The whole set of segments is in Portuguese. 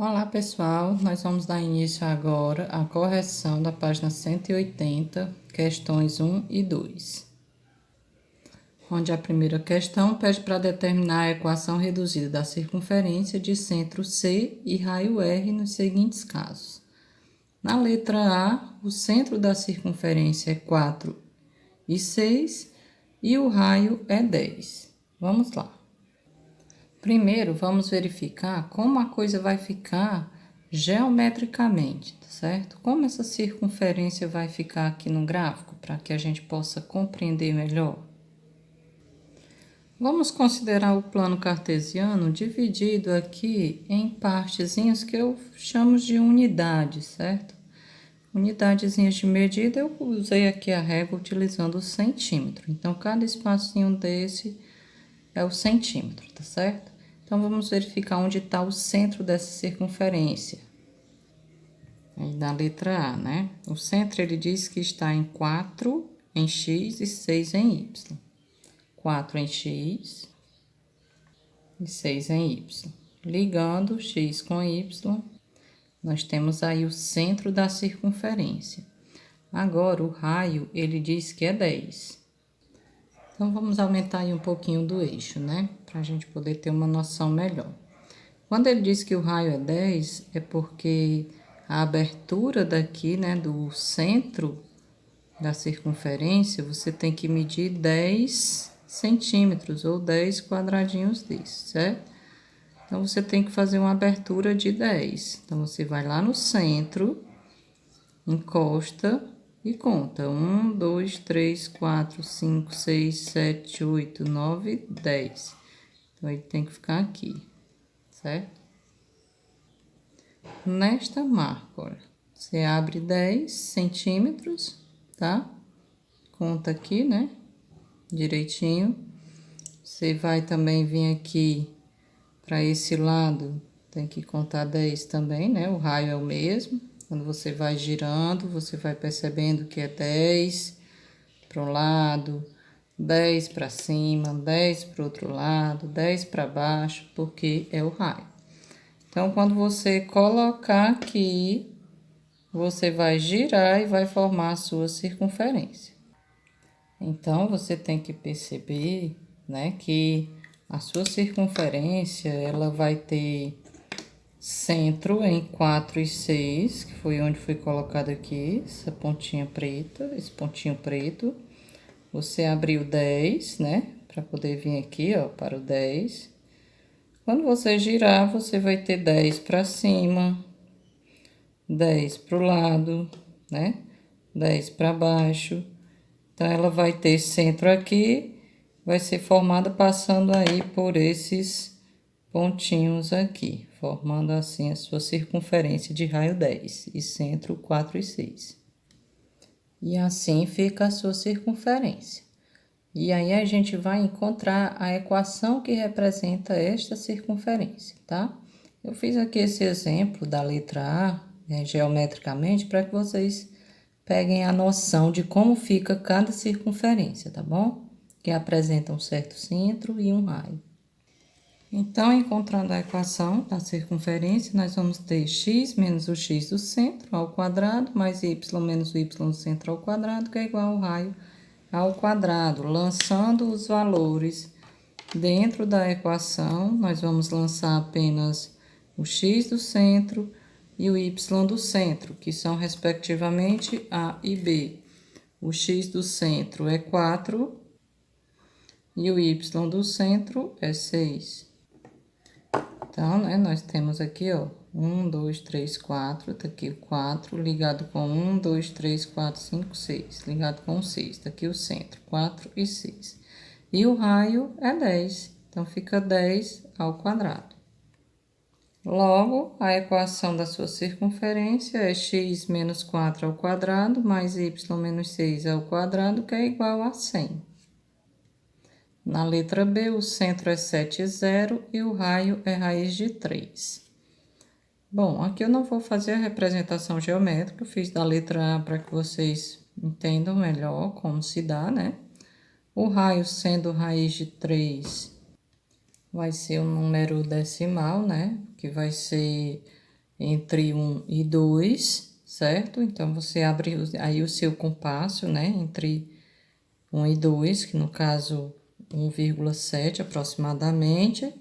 Olá pessoal, nós vamos dar início agora à correção da página 180, questões 1 e 2. Onde a primeira questão pede para determinar a equação reduzida da circunferência de centro C e raio R nos seguintes casos. Na letra A, o centro da circunferência é 4 e 6 e o raio é 10. Vamos lá. Primeiro, vamos verificar como a coisa vai ficar geometricamente, tá certo? Como essa circunferência vai ficar aqui no gráfico, para que a gente possa compreender melhor. Vamos considerar o plano cartesiano dividido aqui em partezinhas que eu chamo de unidades, certo? Unidadezinhas de medida, eu usei aqui a régua utilizando o centímetro. Então, cada espacinho desse é o centímetro, tá certo? Então, vamos verificar onde está o centro dessa circunferência. Aí, na letra A, né? O centro, ele diz que está em 4 em x e 6 em y. 4 em x e 6 em y. Ligando x com y, nós temos aí o centro da circunferência. Agora, o raio, ele diz que é 10. Então, vamos aumentar aí um pouquinho do eixo, né? Para a gente poder ter uma noção melhor. Quando ele diz que o raio é 10, é porque a abertura daqui, né, do centro da circunferência, você tem que medir 10 centímetros ou 10 quadradinhos desses, certo? Então, você tem que fazer uma abertura de 10. Então, você vai lá no centro, encosta e conta 1, 2, 3, 4, 5, 6, 7, 8, 9, 10. Então, ele tem que ficar aqui, certo? Nesta marca, olha, você abre 10 centímetros, tá? Conta aqui, né? Direitinho. Você vai também vir aqui para esse lado, tem que contar 10 também, né? O raio é o mesmo. Quando você vai girando, você vai percebendo que é 10 para um lado, 10 para cima, 10 para o outro lado, 10 para baixo, porque é o raio. Então, quando você colocar aqui, você vai girar e vai formar a sua circunferência. Então, você tem que perceber, né, que a sua circunferência, ela vai ter centro em 4 e 6, que foi onde foi colocado aqui, essa pontinha preta, esse pontinho preto. Você abriu 10, né, para poder vir aqui, ó, para o 10. Quando você girar, você vai ter 10 para cima, 10 para o lado, né, 10 para baixo. Então, ela vai ter centro aqui, vai ser formada passando aí por esses pontinhos aqui, formando assim a sua circunferência de raio 10 e centro 4 e 6. E assim fica a sua circunferência. E aí a gente vai encontrar a equação que representa esta circunferência, tá? Eu fiz aqui esse exemplo da letra A, geometricamente, para que vocês peguem a noção de como fica cada circunferência, tá bom? Que apresenta um certo centro e um raio. Então, encontrando a equação da circunferência, nós vamos ter x menos o x do centro ao quadrado, mais y menos o y do centro ao quadrado, que é igual ao raio ao quadrado. Lançando os valores dentro da equação, nós vamos lançar apenas o x do centro e o y do centro, que são, respectivamente, A e B. O x do centro é 4 e o y do centro é 6. Então, né, nós temos aqui, ó, 1, 2, 3, 4, tá aqui o 4, ligado com 1, 2, 3, 4, 5, 6, ligado com o 6, tá aqui o centro, 4 e 6. E o raio é 10, então fica 10 ao quadrado. Logo, a equação da sua circunferência é x menos 4 ao quadrado, mais y menos 6 ao quadrado, que é igual a 100. Na letra B, o centro é 7 e 0 e o raio é raiz de 3. Bom, aqui eu não vou fazer a representação geométrica, eu fiz da letra A para que vocês entendam melhor como se dá, né? O raio sendo raiz de 3 vai ser um número decimal, né? Que vai ser entre 1 e 2, certo? Então, você abre aí o seu compasso, né? Entre 1 e 2, que no caso 1,7 aproximadamente,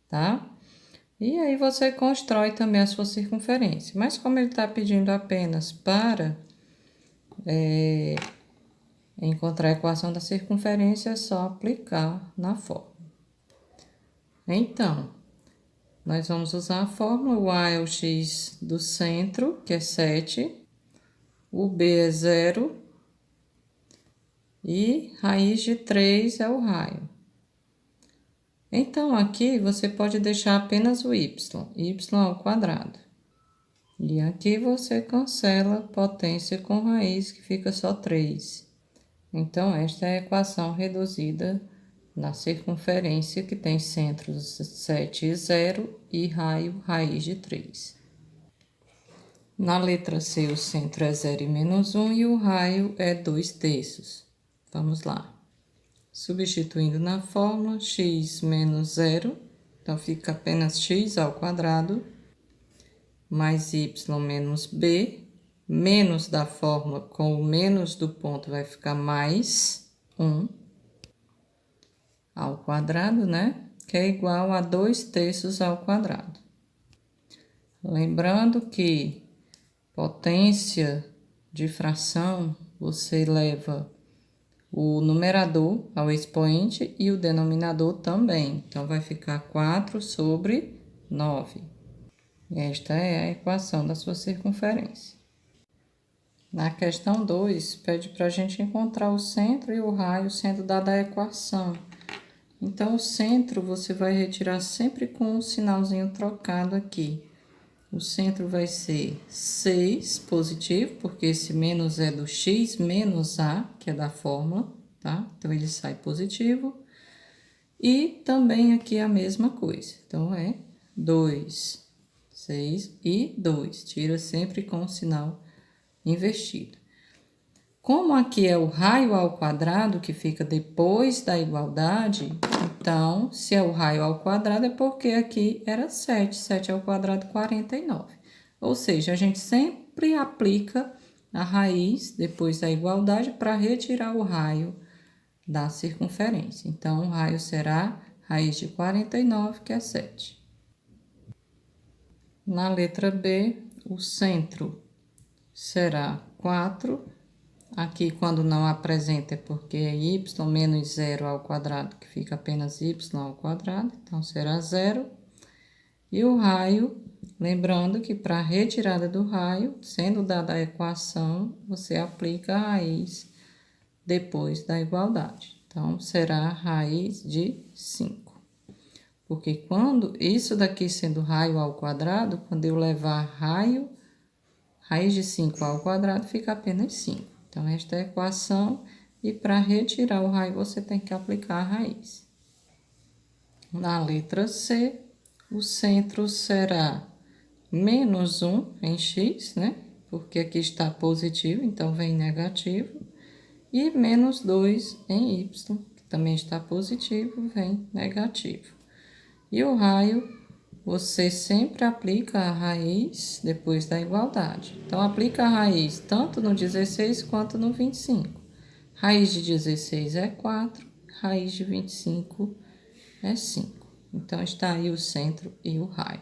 tá? E aí você constrói também a sua circunferência. Mas como ele está pedindo apenas para encontrar a equação da circunferência, é só aplicar na fórmula. Então, nós vamos usar a fórmula, o A é o x do centro, que é 7, o B é 0 e raiz de 3 é o raio. Então, aqui você pode deixar apenas o y ao quadrado. E aqui você cancela potência com raiz, que fica só 3. Então, esta é a equação reduzida na circunferência, que tem centros 7 e 0 e raio raiz de 3. Na letra C, o centro é 0 e menos 1 e o raio é 2/3. Vamos lá. Substituindo na fórmula, x menos 0, então fica apenas x ao quadrado, mais y menos b, menos da fórmula com o menos do ponto vai ficar mais 1 ao quadrado, né? Que é igual a 2/3 ao quadrado. Lembrando que potência de fração, você leva o numerador ao expoente e o denominador também. Então, vai ficar 4/9. Esta é a equação da sua circunferência. Na questão 2, pede para a gente encontrar o centro e o raio sendo dada a equação. Então, o centro você vai retirar sempre com um sinalzinho trocado aqui. O centro vai ser 6 positivo, porque esse menos é do x menos a, que é da fórmula, tá? Então, ele sai positivo. E também aqui a mesma coisa. Então, é 2, 6 e 2. Tira sempre com o sinal invertido. Como aqui é o raio ao quadrado, que fica depois da igualdade, então, se é o raio ao quadrado, é porque aqui era 7. 7 ao quadrado, 49. Ou seja, a gente sempre aplica a raiz depois da igualdade para retirar o raio da circunferência. Então, o raio será raiz de 49, que é 7. Na letra B, o centro será 4. Aqui, quando não apresenta, é porque é y menos 0 ao quadrado, que fica apenas y ao quadrado. Então, será 0. E o raio, lembrando que para a retirada do raio, sendo dada a equação, você aplica a raiz depois da igualdade. Então, será raiz de 5. Porque quando isso daqui sendo raio ao quadrado, quando eu levar raiz de 5 ao quadrado, fica apenas 5. Então, esta é a equação, e para retirar o raio, você tem que aplicar a raiz. Na letra C, o centro será menos 1 em x, né? Porque aqui está positivo, então vem negativo. E menos 2 em y, que também está positivo, vem negativo. E o raio, você sempre aplica a raiz depois da igualdade. Então, aplica a raiz tanto no 16 quanto no 25. Raiz de 16 é 4, raiz de 25 é 5. Então, está aí o centro e o raio.